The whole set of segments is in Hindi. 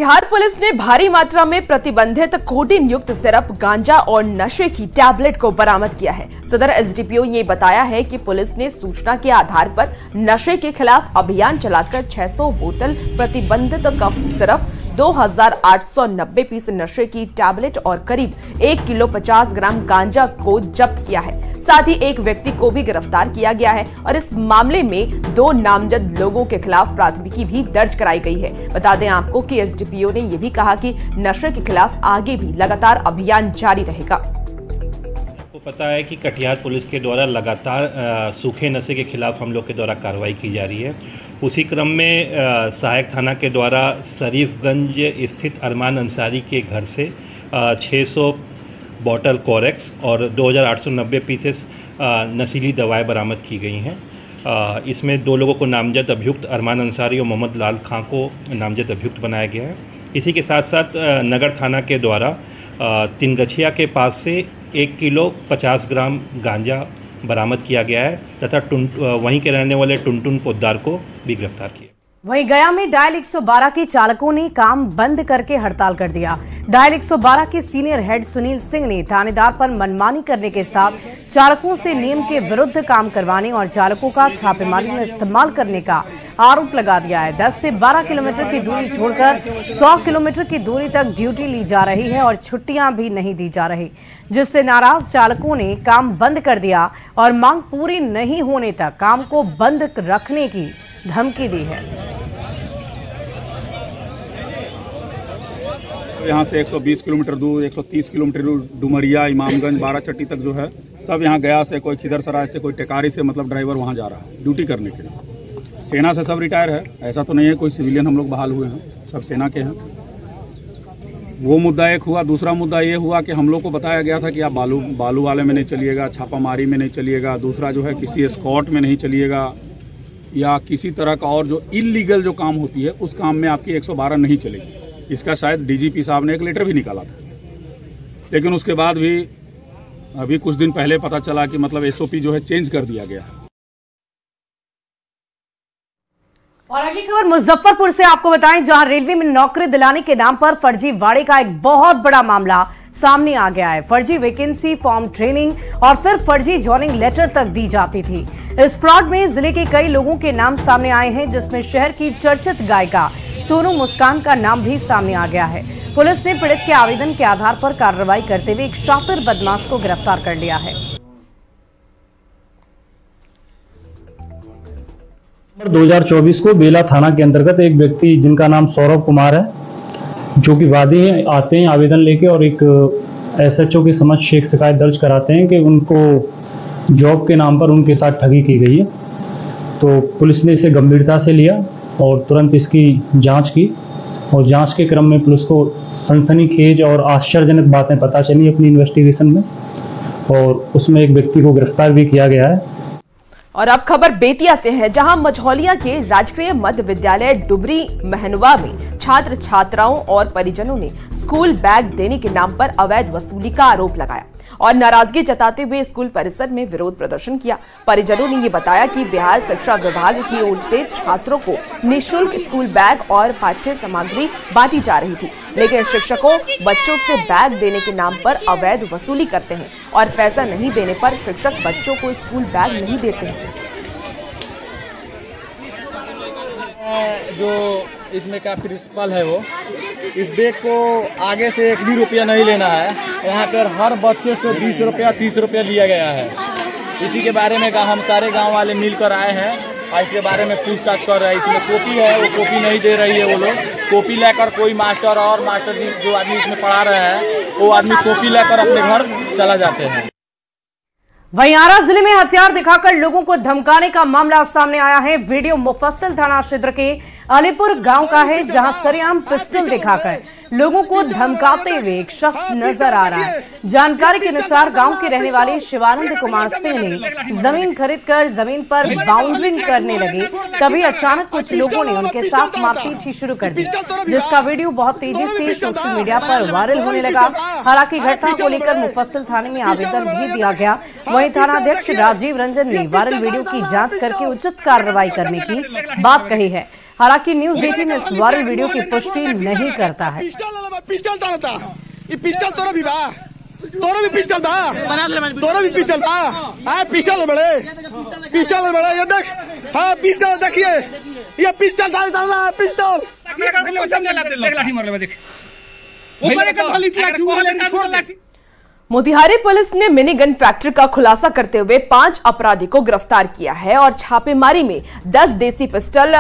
बिहार पुलिस ने भारी मात्रा में प्रतिबंधित कोडीन युक्त सिरप, गांजा और नशे की टैबलेट को बरामद किया है। सदर एसडीपीओ ने बताया है कि पुलिस ने सूचना के आधार पर नशे के खिलाफ अभियान चलाकर 600 बोतल प्रतिबंधित कफ सिरप, 2890 पीस नशे की टैबलेट और करीब 1 किलो 50 ग्राम गांजा को जब्त किया है। साथ ही एक व्यक्ति को भी गिरफ्तार किया गया है और इस मामले में 2 नामजद लोगों के खिलाफ प्राथमिकी भी दर्ज कराई गई है। बता दें आपको कि एसडीपीओ ने यह भी कहा कि नशे के खिलाफ आगे भी लगातार अभियान जारी रहेगा। आपको पता है कि कटिहार पुलिस के द्वारा लगातार सूखे नशे के खिलाफ हम लोग के द्वारा कार्रवाई की जा रही है। उसी क्रम में सहायक थाना के द्वारा शरीफगंज स्थित अरमान अंसारी के घर से 600 बॉटल कोरेक्स और 2890 पीसेस नशीली दवाएं बरामद की गई हैं। इसमें 2 लोगों को नामजद अभियुक्त अरमान अंसारी और मोहम्मद लाल खां को नामजद अभियुक्त बनाया गया है। इसी के साथ साथ नगर थाना के द्वारा तिनगछिया के पास से 1 किलो 50 ग्राम गांजा बरामद किया गया है तथा वहीं के रहने वाले टुनटुन पोद्दार को भी गिरफ्तार किया। वहीं गया में डायल 112 के चालकों ने काम बंद करके हड़ताल कर दिया। डायल 112 के सीनियर हेड सुनील सिंह ने थानेदार पर मनमानी करने के साथ चालकों से नियम के विरुद्ध काम करवाने और चालकों का छापेमारी में इस्तेमाल करने का आरोप लगा दिया है। 10 से 12 किलोमीटर की दूरी छोड़कर 100 किलोमीटर की दूरी तक ड्यूटी ली जा रही है और छुट्टियां भी नहीं दी जा रही, जिससे नाराज चालकों ने काम बंद कर दिया और मांग पूरी नहीं होने तक काम को बंद रखने की धमकी दी है। यहाँ से 120 किलोमीटर दूर, 130 किलोमीटर दूर डुमरिया, इमामगंज, बाराचट्टी तक जो है सब यहाँ गया से, कोई खिदरसराय से, कोई टेकारी से, मतलब ड्राइवर वहाँ जा रहा है ड्यूटी करने के लिए। सेना से सब रिटायर है, ऐसा तो नहीं है कोई सिविलियन हम लोग बहाल हुए हैं, सब सेना के हैं। वो मुद्दा एक हुआ। दूसरा मुद्दा ये हुआ कि हम लोग को बताया गया था कि आप बालू वाले में नहीं चलिएगा, छापामारी में नहीं चलिएगा, दूसरा जो है किसी एस्कॉर्ट में नहीं चलिएगा, या किसी तरह का और जो इलीगल जो काम होती है उस काम में आपकी 112 नहीं चलेगी। इसका शायद डीजीपी साहब ने एक लेटर भी निकाला था, लेकिन उसके बाद भी अभी कुछ दिन पहले पता चला कि मतलब एसओपी जो है चेंज कर दिया गया है। और अगली खबर मुजफ्फरपुर से आपको बताएं, जहां रेलवे में नौकरी दिलाने के नाम पर फर्जीवाड़े का एक बहुत बड़ा मामला सामने आ गया है। फर्जी वैकेंसी, फॉर्म, ट्रेनिंग और फिर फर्जी ज्वाइनिंग लेटर तक दी जाती थी। इस फ्रॉड में जिले के कई लोगों के नाम सामने आए हैं, जिसमें शहर की चर्चित गायिका सोनू मुस्कान का नाम भी सामने आ गया है। पुलिस ने पीड़ित के आवेदन के आधार पर कार्रवाई करते हुए एक शातिर बदमाश को गिरफ्तार कर लिया है। 2024 को बेला थाना के अंतर्गत एक व्यक्ति जिनका नाम सौरभ कुमार है, जो कि वादी हैं, आते हैं आवेदन लेके और एक एसएचओ के समक्ष एक शिकायत दर्ज कराते हैं कि उनको जॉब के नाम पर उनके साथ ठगी की गई है। तो पुलिस ने इसे गंभीरता से लिया और तुरंत इसकी जांच की और जांच के क्रम में पुलिस को सनसनीखेज और आश्चर्यजनक बातें पता चली अपनी इन्वेस्टिगेशन में, और उसमें एक व्यक्ति को गिरफ्तार भी किया गया है। और अब खबर बेतिया से है, जहां मझौलिया के राजकीय मध्य विद्यालय डुबरी महनवा में छात्र छात्राओं और परिजनों ने स्कूल बैग देने के नाम पर अवैध वसूली का आरोप लगाया और नाराजगी जताते हुए स्कूल परिसर में विरोध प्रदर्शन किया। परिजनों ने ये बताया कि बिहार शिक्षा विभाग की ओर से छात्रों को निःशुल्क स्कूल बैग और पाठ्य सामग्री बांटी जा रही थी, लेकिन शिक्षकों बच्चों से बैग देने के नाम पर अवैध वसूली करते हैं और पैसा नहीं देने पर शिक्षक बच्चों को स्कूल बैग नहीं देते हैं। जो इसमें का प्रिंसिपल है, वो इस बैग को आगे से 1 भी रुपया नहीं लेना है। यहाँ पर हर बच्चे से 20 रुपया 30 रुपया लिया गया है। इसी के बारे में हम सारे गांव वाले मिलकर आए हैं और इसके बारे में पूछताछ कर रहे हैं। इसमें कॉपी है, वो कॉपी नहीं दे रही है। वो लोग कॉपी लेकर कोई मास्टर और मास्टर जी जो आदमी इसमें पढ़ा रहे हैं, वो आदमी कॉपी लेकर अपने घर चला जाते हैं। वहीं आरा जिले में हथियार दिखाकर लोगों को धमकाने का मामला सामने आया है। वीडियो मुफस्सिल थाना क्षेत्र के अलीपुर गांव का है, जहां सरेआम पिस्टल दिखाकर लोगों को धमकाते हुए एक शख्स नजर आ रहा है। जानकारी के अनुसार गांव के रहने वाले शिवानंद कुमार सिंह ने जमीन खरीदकर जमीन पर बाउंड्रिंग करने लगे, तभी अचानक कुछ लोगों ने उनके साथ मारपीट शुरू कर दी, जिसका वीडियो बहुत तेजी से सोशल मीडिया पर वायरल होने लगा। हालांकि घटना को लेकर मुफस्सिल थाने में आवेदन भी दिया गया वहीं थानाध्यक्ष राजीव रंजन ने वायरल वीडियो की जांच करके उचित कार्रवाई करने की बात कही है। हालांकि न्यूज 18 इस वायरल वीडियो की पुष्टि नहीं करता है। पिस्टल डालता ये पिस्टल तोरा भी बा, तोरा भी पिस्टल था, तोरा भी पिस्टल था। हाँ पिस्टल बड़े ये देख, हाँ पिस्टल देखिए, ये पिस्टल था पिस्टल। मोतिहारी पुलिस ने मिनी गन फैक्ट्री का खुलासा करते हुए 5 अपराधी को गिरफ्तार किया है और छापेमारी में 10 देसी पिस्टल,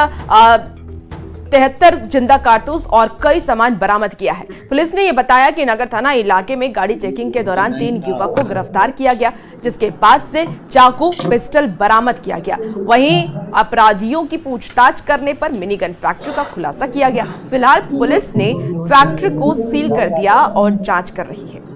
73 जिंदा कारतूस और कई सामान बरामद किया है। पुलिस ने यह बताया कि नगर थाना इलाके में गाड़ी चेकिंग के दौरान 3 युवक को गिरफ्तार किया गया, जिसके पास से चाकू पिस्टल बरामद किया गया। वहीं अपराधियों की पूछताछ करने पर मिनी गन फैक्ट्री का खुलासा किया गया। फिलहाल पुलिस ने फैक्ट्री को सील कर दिया और जांच कर रही है।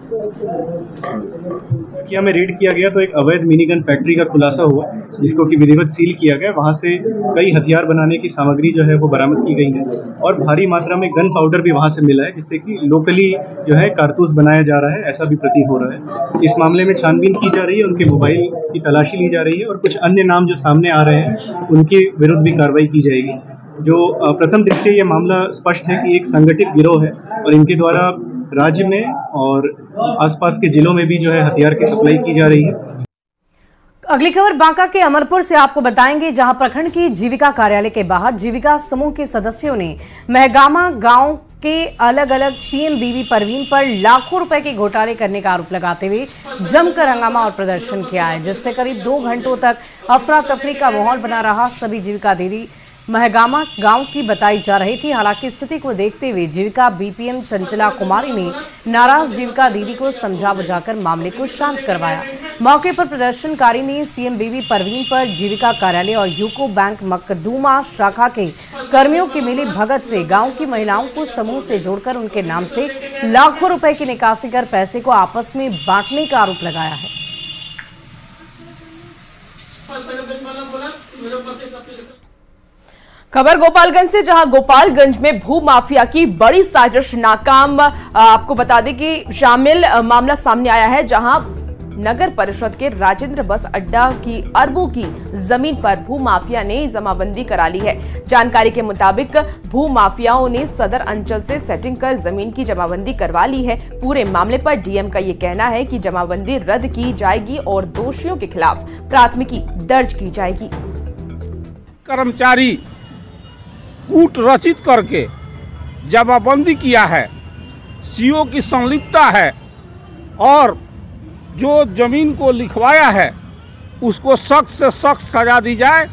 कि हमें रेड किया गया तो एक अवैध मिनीगन फैक्ट्री का खुलासा हुआ, जिसको कि विधिवत सील किया गया। वहां से कई हथियार बनाने की सामग्री जो है वो बरामद की गई है और भारी मात्रा में गन पाउडर भी वहां से मिला है, जिससे कि लोकली जो है कारतूस बनाया जा रहा है, ऐसा भी प्रतीत हो रहा है। इस मामले में छानबीन की जा रही है, उनके मोबाइल की तलाशी ली जा रही है और कुछ अन्य नाम जो सामने आ रहे हैं उनके विरुद्ध भी कार्रवाई की जाएगी। जो प्रथम दृष्टया ये मामला स्पष्ट है कि एक संगठित गिरोह है और इनके द्वारा राज्य में और आसपास के जिलों में भी जो है हथियार की सप्लाई की जा रही है। अगली खबर बांका के अमरपुर से आपको बताएंगे, जहां प्रखंड की जीविका कार्यालय के बाहर जीविका समूह के सदस्यों ने महगामा गांव के अलग अलग सीएम बीवी परवीन पर लाखों रुपए के घोटाले करने का आरोप लगाते हुए जमकर हंगामा और प्रदर्शन किया है, जिससे करीब 2 घंटों तक अफरा तफरी का माहौल बना रहा। सभी जीविका दीदी महगामा गांव की बताई जा रही थी। हालांकि स्थिति को देखते हुए जीविका बीपीएम चंचला कुमारी ने नाराज जीविका दीदी को समझा बुझाकर मामले को शांत करवाया। मौके पर प्रदर्शनकारी ने सीएम बीवी परवीन पर जीविका कार्यालय और यूको बैंक मकदूमा शाखा के कर्मियों की मिली भगत से गांव की महिलाओं को समूह से जोड़कर उनके नाम से लाखों रुपए की निकासी कर पैसे को आपस में बांटने का आरोप लगाया है। खबर गोपालगंज से, जहां गोपालगंज में भू माफिया की बड़ी साजिश नाकाम। आपको बता दें कि शामिल मामला सामने आया है, जहां नगर परिषद के राजेंद्र बस अड्डा की अरबों की जमीन पर भू माफिया ने जमाबंदी करा ली है। जानकारी के मुताबिक भू माफियाओं ने सदर अंचल से सेटिंग कर जमीन की जमाबंदी करवा ली है। पूरे मामले पर डीएम का ये कहना है कि जमाबंदी रद्द की जाएगी और दोषियों के खिलाफ प्राथमिकी दर्ज की जाएगी। कर्मचारी कूट रचित करके जमाबंदी किया है, सीओ की संलिप्तता है और जो जमीन को लिखवाया है उसको सख्त से सख्त सजा दी जाए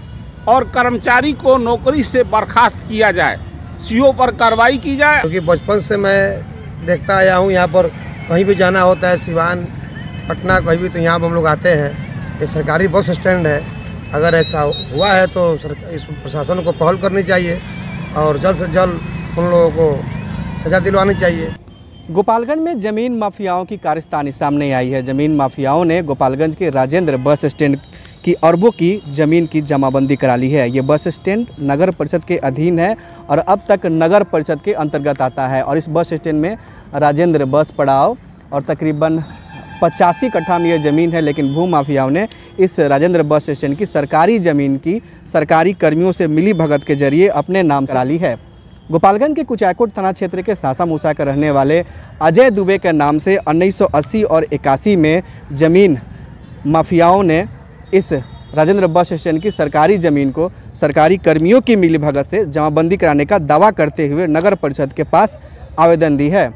और कर्मचारी को नौकरी से बर्खास्त किया जाए, सीओ पर कार्रवाई की जाए। क्योंकि बचपन से मैं देखता आया हूँ, यहाँ पर कहीं भी जाना होता है, सिवान पटना कहीं भी, तो यहाँ पर हम लोग आते हैं। ये सरकारी बस स्टैंड है, अगर ऐसा हुआ है तो इस प्रशासन को पहल करनी चाहिए और जल्द से जल्द उन लोगों को सजा दिलवानी चाहिए। गोपालगंज में जमीन माफियाओं की कारस्तानी सामने आई है। जमीन माफियाओं ने गोपालगंज के राजेंद्र बस स्टैंड की अरबों की जमीन की जमाबंदी करा ली है। ये बस स्टैंड नगर परिषद के अधीन है और अब तक नगर परिषद के अंतर्गत आता है और इस बस स्टैंड में राजेंद्र बस पड़ाव और तकरीबन 85 कट्ठा में यह ज़मीन है, लेकिन भू माफियाओं ने इस राजेंद्र बस स्टैंड की सरकारी ज़मीन की सरकारी कर्मियों से मिली भगत के जरिए अपने नाम करा ली है। गोपालगंज के कुचायकोट थाना क्षेत्र के सासा मूसा के रहने वाले अजय दुबे के नाम से 1980 और 81 में ज़मीन माफियाओं ने इस राजेंद्र बस स्टैंड की सरकारी ज़मीन को सरकारी कर्मियों की मिली भगत से जमाबंदी कराने का दावा करते हुए नगर परिषद के पास आवेदन दी है।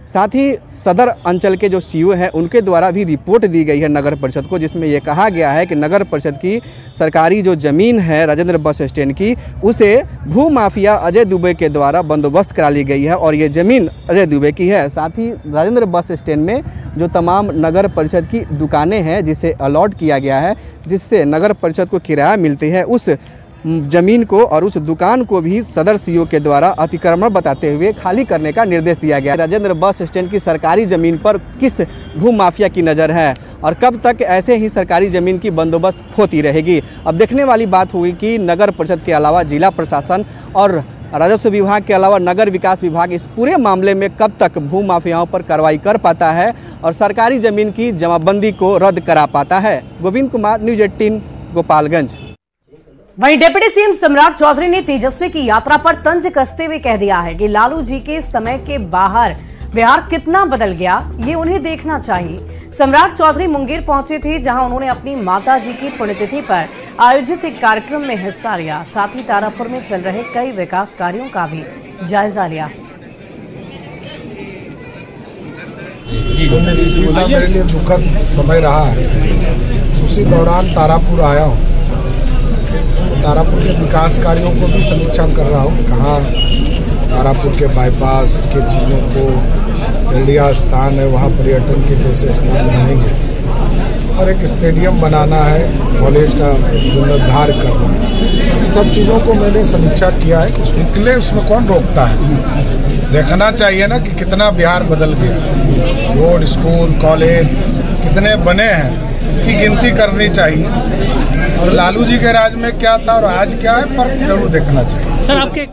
साथ ही सदर अंचल के जो सीईओ हैं उनके द्वारा भी रिपोर्ट दी गई है नगर परिषद को, जिसमें यह कहा गया है कि नगर परिषद की सरकारी जो ज़मीन है राजेंद्र बस स्टैंड की, उसे भू माफिया अजय दुबे के द्वारा बंदोबस्त करा ली गई है और ये ज़मीन अजय दुबे की है। साथ ही राजेंद्र बस स्टैंड में जो तमाम नगर परिषद की दुकानें हैं जिसे अलॉट किया गया है, जिससे नगर परिषद को किराया मिलती है, उस जमीन को और उस दुकान को भी सदर सीईओ के द्वारा अतिक्रमण बताते हुए खाली करने का निर्देश दिया गया। राजेंद्र बस स्टैंड की सरकारी ज़मीन पर किस भू माफिया की नज़र है और कब तक ऐसे ही सरकारी ज़मीन की बंदोबस्त होती रहेगी, अब देखने वाली बात हुई कि नगर परिषद के अलावा जिला प्रशासन और राजस्व विभाग के अलावा नगर विकास विभाग इस पूरे मामले में कब तक भू माफियाओं पर कार्रवाई कर पाता है और सरकारी जमीन की जमाबंदी को रद्द करा पाता है। गोविंद कुमार, न्यूज़ 18, गोपालगंज। वहीं डिप्टी सीएम सम्राट चौधरी ने तेजस्वी की यात्रा पर तंज कसते हुए कह दिया है कि लालू जी के समय के बाहर बिहार कितना बदल गया, ये उन्हें देखना चाहिए। सम्राट चौधरी मुंगेर पहुंचे थे, जहां उन्होंने अपनी माता जी की पुण्यतिथि पर आयोजित एक कार्यक्रम में हिस्सा लिया। साथ ही तारापुर में चल रहे कई विकास कार्यों का भी जायजा लिया है। मेरे लिए दुखद समय रहा है। उसी दौरान तारापुर आया हूँ, तारापुर के विकास कार्यों को भी समीक्षा कर रहा हूँ। कहाँ तारापुर के बाईपास के चीज़ों को एलिया स्थान है, वहाँ पर्यटन के जैसे स्थान बनेंगे और एक स्टेडियम बनाना है, कॉलेज का जीर्णोद्धार करना है। इन सब चीज़ों को मैंने समीक्षा किया है। निकले उसमें कौन रोकता है? देखना चाहिए ना कि कितना बिहार बदल गया, रोड, स्कूल, कॉलेज कितने बने हैं, इसकी गिनती करनी चाहिए। और लालू जी के राज में क्या था और आज क्या है, फर्क जरूर देखना चाहिए। सर, आपके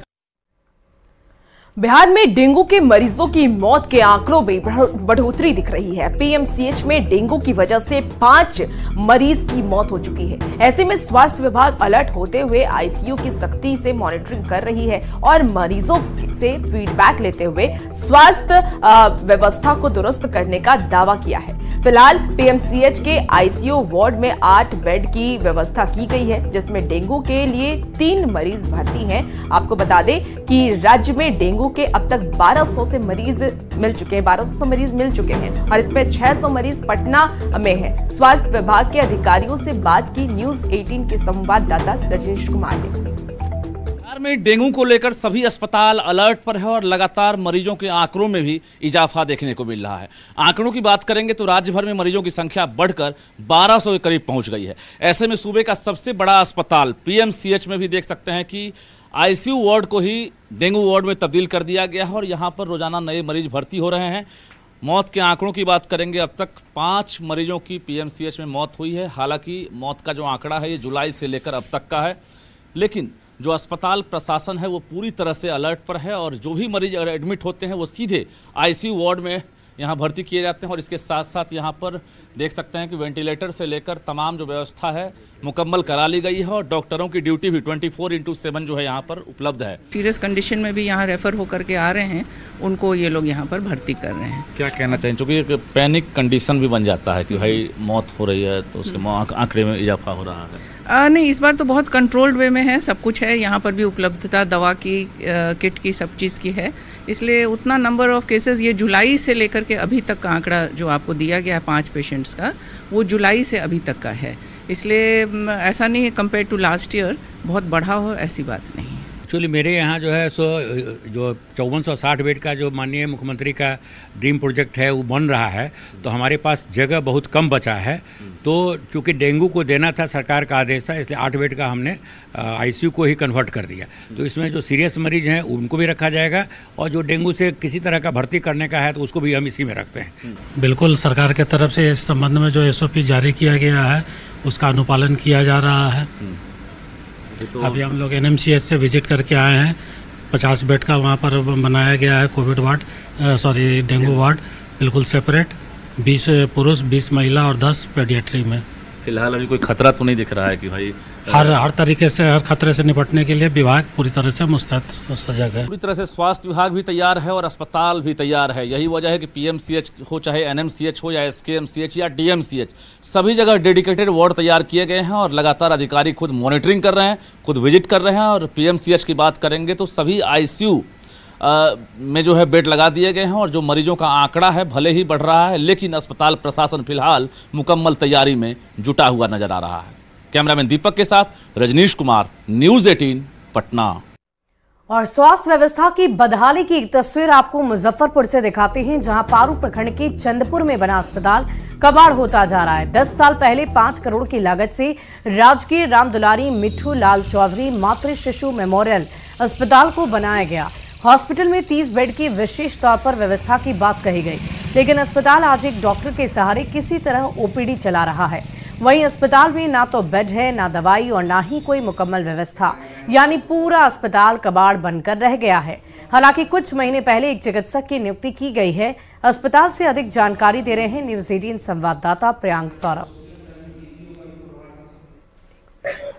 बिहार में डेंगू के मरीजों की मौत के आंकड़ों में बढ़ोतरी दिख रही है। पीएमसीएच में डेंगू की वजह से 5 मरीज की मौत हो चुकी है। ऐसे में स्वास्थ्य विभाग अलर्ट होते हुए आईसीयू की सख्ती से मॉनिटरिंग कर रही है और मरीजों से फीडबैक लेते हुए स्वास्थ्य व्यवस्था को दुरुस्त करने का दावा किया है। फिलहाल पीएमसीएच के आईसीयू वार्ड में 8 बेड की व्यवस्था की गई है, जिसमें डेंगू के लिए 3 मरीज भर्ती हैं। आपको बता दें कि राज्य में डेंगू के अब तक 1200 से मरीज मिल चुके हैं, 1200 मरीज मिल चुके हैं और इसमें 600 मरीज पटना में है। स्वास्थ्य विभाग के अधिकारियों से बात की न्यूज़ 18 के संवाददाता रजनीश कुमार ने। बिहार में डेंगू को लेकर सभी अस्पताल अलर्ट पर है और लगातार मरीजों के आंकड़ों में भी इजाफा देखने को मिल रहा है। आंकड़ों की बात करेंगे तो राज्य भर में मरीजों की संख्या बढ़कर 1200 के करीब पहुंच गई है। ऐसे में सूबे का सबसे बड़ा अस्पताल पीएमसीएच में भी देख सकते हैं कि आईसीयू वार्ड को ही डेंगू वार्ड में तब्दील कर दिया गया है और यहाँ पर रोजाना नए मरीज भर्ती हो रहे हैं। मौत के आंकड़ों की बात करेंगे, अब तक 5 मरीजों की पीएमसीएच में मौत हुई है। हालांकि मौत का जो आंकड़ा है ये जुलाई से लेकर अब तक का है, लेकिन जो अस्पताल प्रशासन है वो पूरी तरह से अलर्ट पर है और जो भी मरीज अगर एडमिट होते हैं वो सीधे आईसीयू वार्ड में यहाँ भर्ती किए जाते हैं। और इसके साथ साथ यहाँ पर देख सकते हैं कि वेंटिलेटर से लेकर तमाम जो व्यवस्था है मुकम्मल करा ली गई है और डॉक्टरों की ड्यूटी भी 24/7 जो है यहाँ पर उपलब्ध है। सीरियस कंडीशन में भी यहाँ रेफर होकर के आ रहे हैं, उनको ये लोग यहाँ पर भर्ती कर रहे हैं। क्या कहना चाहिए, क्योंकि एक पैनिक कंडीशन भी बन जाता है कि भाई मौत हो रही है तो उसके आंकड़े में इजाफा हो रहा है। नहीं, इस बार तो बहुत कंट्रोल्ड वे में है, सब कुछ है। यहाँ पर भी उपलब्धता दवा की, किट की, सब चीज़ की है, इसलिए उतना नंबर ऑफ केसेस ये जुलाई से लेकर के अभी तक का आंकड़ा जो आपको दिया गया है 5 पेशेंट्स का, वो जुलाई से अभी तक का है। इसलिए ऐसा नहीं है कंपेयर टू लास्ट ईयर बहुत बढ़ा हो, ऐसी बात नहीं। एक्चुअली मेरे यहाँ जो है सो जो 5460 बेड का जो माननीय मुख्यमंत्री का ड्रीम प्रोजेक्ट है वो बन रहा है, तो हमारे पास जगह बहुत कम बचा है। तो चूँकि डेंगू को देना था, सरकार का आदेश था, इसलिए 8 बेड का हमने आईसीयू को ही कन्वर्ट कर दिया। तो इसमें जो सीरियस मरीज हैं उनको भी रखा जाएगा और जो डेंगू से किसी तरह का भर्ती करने का है तो उसको भी हम इसी में रखते हैं। बिल्कुल, सरकार के तरफ से इस संबंध में जो एसओपी जारी किया गया है उसका अनुपालन किया जा रहा है। तो अभी हम लोग एनएमसीएच से विजिट करके आए हैं, 50 बेड का वहाँ पर बनाया गया है कोविड वार्ड, डेंगू वार्ड बिल्कुल सेपरेट, 20 पुरुष, 20 महिला और 10 पेडियाट्री में। फिलहाल अभी कोई खतरा तो नहीं दिख रहा है कि भाई हर तरीके से, हर खतरे से निपटने के लिए विभाग पूरी तरह से मुस्तैद सजग है। पूरी तरह से स्वास्थ्य विभाग भी तैयार है और अस्पताल भी तैयार है। यही वजह है कि पीएमसीएच हो, चाहे एनएमसीएच हो या एसकेएमसीएच या डीएमसीएच, सभी जगह डेडिकेटेड वार्ड तैयार किए गए हैं और लगातार अधिकारी खुद मॉनिटरिंग कर रहे हैं, खुद विजिट कर रहे हैं। और पीएमसीएच की बात करेंगे तो सभी आईसीयू में जो है बेड लगा दिए गए हैं और जो मरीजों का आंकड़ा है भले ही बढ़ रहा है, लेकिन अस्पताल प्रशासन फिलहाल मुकम्मल तैयारी में जुटा हुआ नजर आ रहा है। कैमरामैन दीपक के साथ रजनीश कुमार, न्यूज़ 18 पटना। और स्वास्थ्य व्यवस्था की बदहाली की एक तस्वीर आपको मुजफ्फरपुर से दिखाते हैं, जहां पारू प्रखंड के चंदपुर में बना अस्पताल कबाड़ होता जा रहा है। 10 साल पहले 5 करोड़ की लागत से राजकीय रामदुलारी मिट्ठू लाल चौधरी मातृ शिशु मेमोरियल अस्पताल को बनाया गया। हॉस्पिटल में 30 बेड की विशेष तौर पर व्यवस्था की बात कही गई, लेकिन अस्पताल आज एक डॉक्टर के सहारे किसी तरह ओपीडी चला रहा है। वहीं अस्पताल में ना तो बेड है, ना दवाई और ना ही कोई मुकम्मल व्यवस्था, यानी पूरा अस्पताल कबाड़ बनकर रह गया है। हालांकि कुछ महीने पहले एक चिकित्सक की नियुक्ति की गई है। अस्पताल से अधिक जानकारी दे रहे हैं न्यूज़ 18 संवाददाता प्रियांक सौरभ।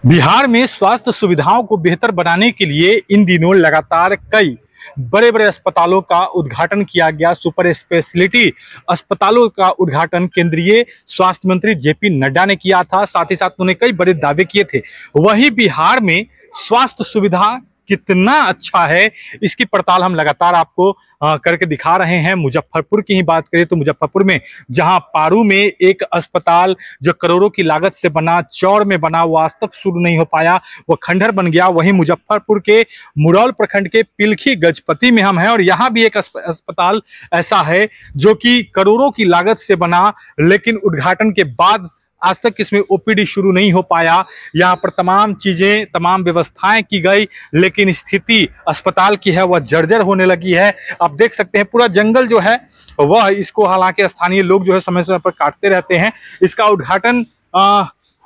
बिहार में स्वास्थ्य सुविधाओं को बेहतर बनाने के लिए इन दिनों लगातार कई बड़े बड़े अस्पतालों का उद्घाटन किया गया। सुपर स्पेशलिटी अस्पतालों का उद्घाटन केंद्रीय स्वास्थ्य मंत्री जेपी नड्डा ने किया था। साथ ही साथ उन्होंने कई बड़े दावे किए थे। वहीं बिहार में स्वास्थ्य सुविधा कितना अच्छा है, इसकी पड़ताल हम लगातार आपको करके दिखा रहे हैं। मुजफ्फरपुर की ही बात करें तो मुजफ्फरपुर में जहां पारू में एक अस्पताल जो करोड़ों की लागत से बना, चौड़ में बना, वो आज तक शुरू नहीं हो पाया, वो खंडहर बन गया। वहीं मुजफ्फरपुर के मुरौल प्रखंड के पिलखी गजपति में हम हैं और यहाँ भी एक अस्पताल ऐसा है जो कि करोड़ों की लागत से बना, लेकिन उद्घाटन के बाद आज तक इसमें ओपीडी शुरू नहीं हो पाया। यहाँ पर तमाम चीजें, तमाम व्यवस्थाएं की गई, लेकिन स्थिति अस्पताल की है वह जर्जर होने लगी है। आप देख सकते हैं पूरा जंगल जो है वह इसको, हालांकि स्थानीय लोग जो है समय समय पर काटते रहते हैं। इसका उद्घाटन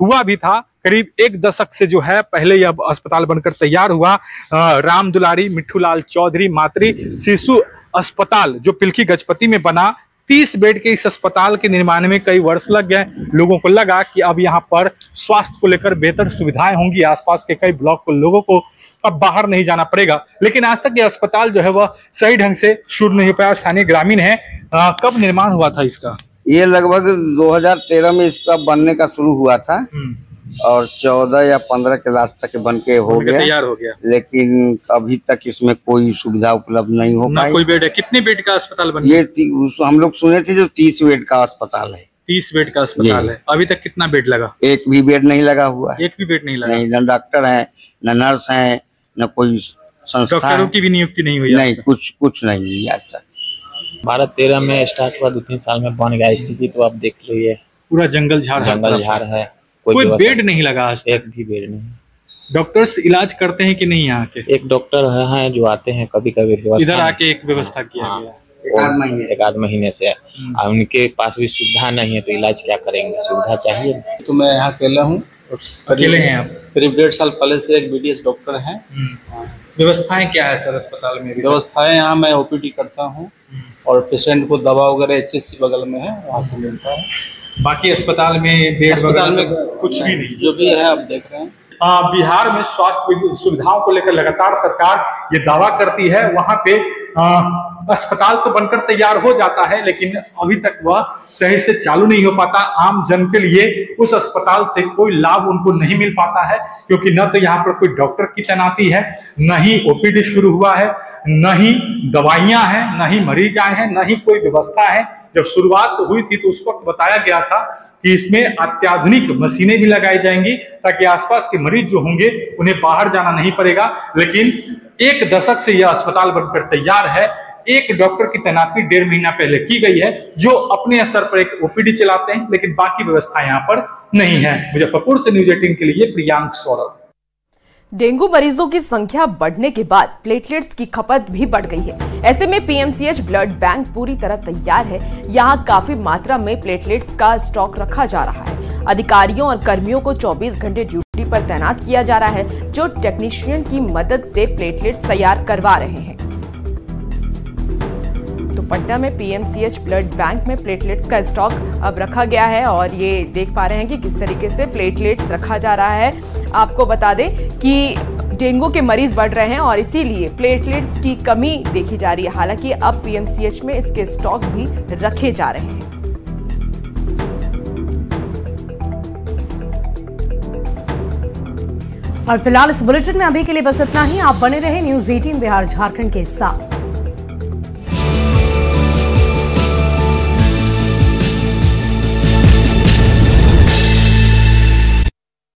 हुआ भी था करीब एक दशक से जो है पहले यह अस्पताल बनकर तैयार हुआ। राम दुलारी मिट्ठूलाल चौधरी मातृ शिशु अस्पताल जो पिलखी गजपति में बना, 30 बेड के इस अस्पताल के निर्माण में कई वर्ष लग गए। लोगों को लगा कि अब यहाँ पर स्वास्थ्य को लेकर बेहतर सुविधाएं होंगी, आसपास के कई ब्लॉक को लोगों को अब बाहर नहीं जाना पड़ेगा, लेकिन आज तक ये अस्पताल जो है वह सही ढंग से शुरू नहीं हो पाया। स्थानीय ग्रामीण है, कब निर्माण हुआ था इसका? ये लगभग 2013 में इसका बनने का शुरू हुआ था और 14 या 15 के लास्ट तक बन के हो गया, तैयार हो गया, लेकिन अभी तक इसमें कोई सुविधा उपलब्ध नहीं हो पाई। कोई बेड है? कितने बेड का अस्पताल बन ये हम लोग सुने थे जो 30 बेड का अस्पताल है। 30 बेड का अस्पताल है, अभी तक कितना बेड लगा? एक भी बेड नहीं लगा हुआ है। एक भी बेड नहीं लगा? नहीं, न डॉक्टर है, न नर्स है, न कोई संस्था, डॉक्टरों की भी नियुक्ति नहीं हुई? नहीं, कुछ नहीं हुई आज तक। 12-13 में स्टार्ट हुआ, 2-3 साल में बन गया। स्थिति तो आप देख लीजिए, पूरा जंगल झाड़ है, कोई बेड नहीं लगा आज तक? एक भी बेड नहीं। डॉक्टर्स इलाज करते हैं कि नहीं यहाँ के? एक डॉक्टर हैं जो आते हैं कभी कभी, इधर आके एक व्यवस्था किया गया एक आध महीने से। उनके पास भी सुविधा नहीं है तो इलाज क्या करेंगे, सुविधा चाहिए। तो मैं यहाँ अकेला हूँ। अकेले हैं आप? करीब 1.5 साल पहले से एक BDS डॉक्टर हैं। व्यवस्थाएं क्या है सर अस्पताल में? व्यवस्थाएं यहाँ मैं OPD करता हूँ और पेशेंट को दवा वगैरह HSC बगल में है, वहाँ से मिलता है। बाकी अस्पताल में बेड अस्पताल में कुछ भी नहीं, जो भी है आप देख रहे हैं। बिहार में स्वास्थ्य सुविधाओं को लेकर लगातार सरकार ये दावा करती है। वहां पे अस्पताल तो बनकर तैयार हो जाता है, लेकिन अभी तक वह सही से चालू नहीं हो पाता। आम जन के लिए उस अस्पताल से कोई लाभ उनको नहीं मिल पाता है, क्योंकि न तो यहाँ पर कोई डॉक्टर की तैनाती है, न ही OPD शुरू हुआ है, न ही दवाइयां हैं, न ही मरीज आए हैं, न ही कोई व्यवस्था है। जब शुरुआत हुई थी तो उस वक्त बताया गया था कि इसमें अत्याधुनिक मशीनें भी लगाई जाएंगी ताकि आसपास के मरीज जो होंगे उन्हें बाहर जाना नहीं पड़ेगा। लेकिन एक दशक से यह अस्पताल बनकर तैयार है। एक डॉक्टर की तैनाती 1.5 महीना पहले की गई है जो अपने स्तर पर एक OPD चलाते हैं, लेकिन बाकी व्यवस्था यहाँ पर नहीं है। मुजफ्फरपुर से न्यूज़ 18 के लिए प्रियांक सौरभ। डेंगू मरीजों की संख्या बढ़ने के बाद प्लेटलेट्स की खपत भी बढ़ गई है। ऐसे में PMCH ब्लड बैंक पूरी तरह तैयार है। यहां काफी मात्रा में प्लेटलेट्स का स्टॉक रखा जा रहा है। अधिकारियों और कर्मियों को 24 घंटे ड्यूटी पर तैनात किया जा रहा है, जो टेक्नीशियन की मदद से प्लेटलेट्स तैयार करवा रहे हैं। तो पटना में PMCH ब्लड बैंक में प्लेटलेट्स का स्टॉक अब रखा गया है और ये देख पा रहे हैं कि किस तरीके से प्लेटलेट्स रखा जा रहा है। आपको बता दें कि डेंगू के मरीज बढ़ रहे हैं और इसीलिए प्लेटलेट्स की कमी देखी जा रही है। हालांकि अब PMCH में इसके स्टॉक भी रखे जा रहे हैं। और फिलहाल इस बुलेटिन में अभी के लिए बस इतना ही। आप बने रहे न्यूज़ 18 बिहार झारखंड के साथ।